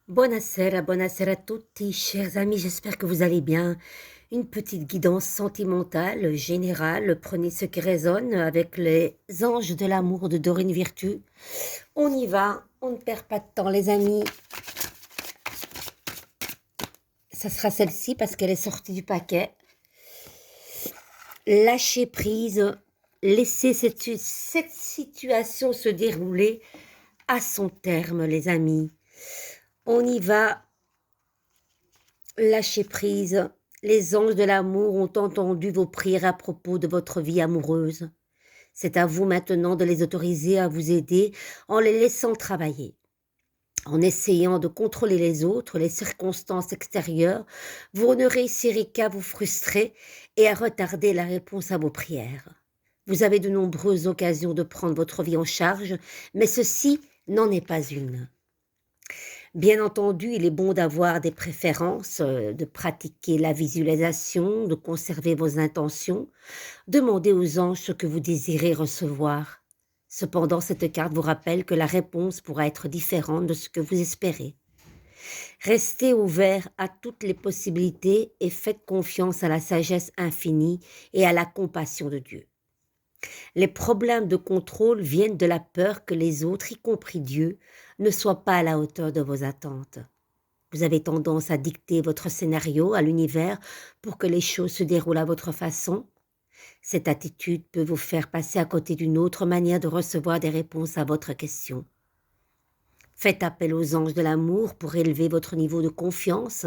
Buonasera, buonasera a tutti, chers amis, j'espère que vous allez bien. Une petite guidance sentimentale, générale, prenez ce qui résonne avec les anges de l'amour de Dorine Virtue. On y va, on ne perd pas de temps les amis. Ça sera celle-ci parce qu'elle est sortie du paquet. Lâchez prise, laissez cette situation se dérouler à son terme les amis. On y va. Lâchez prise, les anges de l'amour ont entendu vos prières à propos de votre vie amoureuse. C'est à vous maintenant de les autoriser à vous aider en les laissant travailler. En essayant de contrôler les autres, les circonstances extérieures, vous ne réussirez qu'à vous frustrer et à retarder la réponse à vos prières. Vous avez de nombreuses occasions de prendre votre vie en charge, mais ceci n'en est pas une. Bien entendu, il est bon d'avoir des préférences, de pratiquer la visualisation, de conserver vos intentions. Demandez aux anges ce que vous désirez recevoir. Cependant, cette carte vous rappelle que la réponse pourra être différente de ce que vous espérez. Restez ouvert à toutes les possibilités et faites confiance à la sagesse infinie et à la compassion de Dieu. Les problèmes de contrôle viennent de la peur que les autres, y compris Dieu, ne soient pas à la hauteur de vos attentes. Vous avez tendance à dicter votre scénario à l'univers pour que les choses se déroulent à votre façon. Cette attitude peut vous faire passer à côté d'une autre manière de recevoir des réponses à votre question. Faites appel aux anges de l'amour pour élever votre niveau de confiance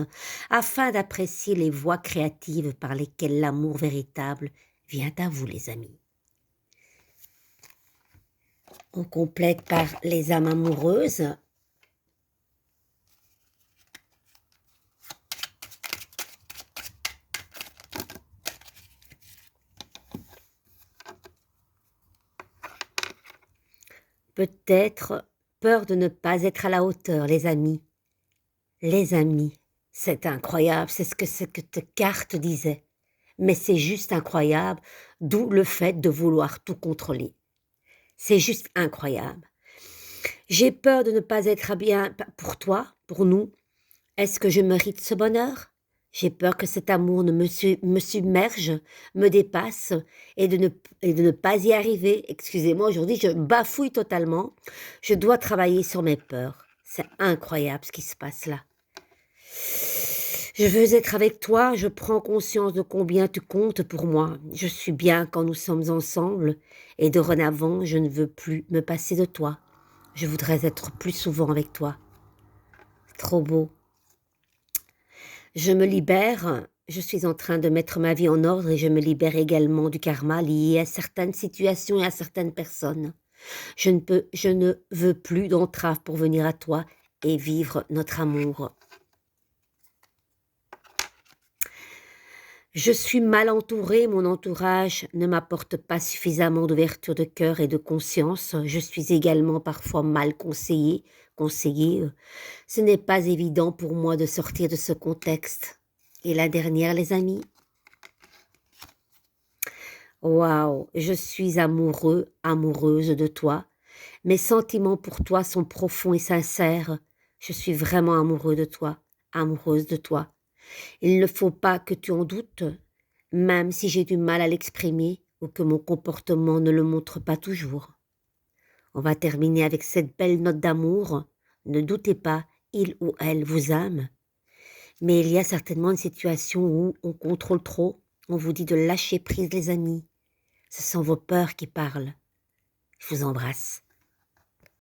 afin d'apprécier les voies créatives par lesquelles l'amour véritable vient à vous, les amis. On complète par les âmes amoureuses. Peut-être peur de ne pas être à la hauteur, les amis. Les amis, c'est incroyable, c'est ce que cette carte disait. Mais c'est juste incroyable, d'où le fait de vouloir tout contrôler. C'est juste incroyable. J'ai peur de ne pas être bien pour toi, pour nous. Est-ce que je mérite ce bonheur? J'ai peur que cet amour me submerge, me dépasse et de ne pas y arriver. Excusez-moi, aujourd'hui, je bafouille totalement. Je dois travailler sur mes peurs. C'est incroyable ce qui se passe là. Je veux être avec toi, je prends conscience de combien tu comptes pour moi. Je suis bien quand nous sommes ensemble et dorénavant, je ne veux plus me passer de toi. Je voudrais être plus souvent avec toi. Trop beau. Je me libère, je suis en train de mettre ma vie en ordre et je me libère également du karma lié à certaines situations et à certaines personnes. Je ne veux plus d'entrave pour venir à toi et vivre notre amour. Je suis mal entourée, mon entourage ne m'apporte pas suffisamment d'ouverture de cœur et de conscience. Je suis également parfois mal conseillée. Ce n'est pas évident pour moi de sortir de ce contexte. Et la dernière, les amis. Waouh, je suis amoureuse de toi. Mes sentiments pour toi sont profonds et sincères. Je suis vraiment amoureux de toi, amoureuse de toi. Il ne faut pas que tu en doutes, même si j'ai du mal à l'exprimer ou que mon comportement ne le montre pas toujours. On va terminer avec cette belle note d'amour. Ne doutez pas, il ou elle vous aime. Mais il y a certainement une situation où on contrôle trop. On vous dit de lâcher prise, les amis. Ce sont vos peurs qui parlent. Je vous embrasse.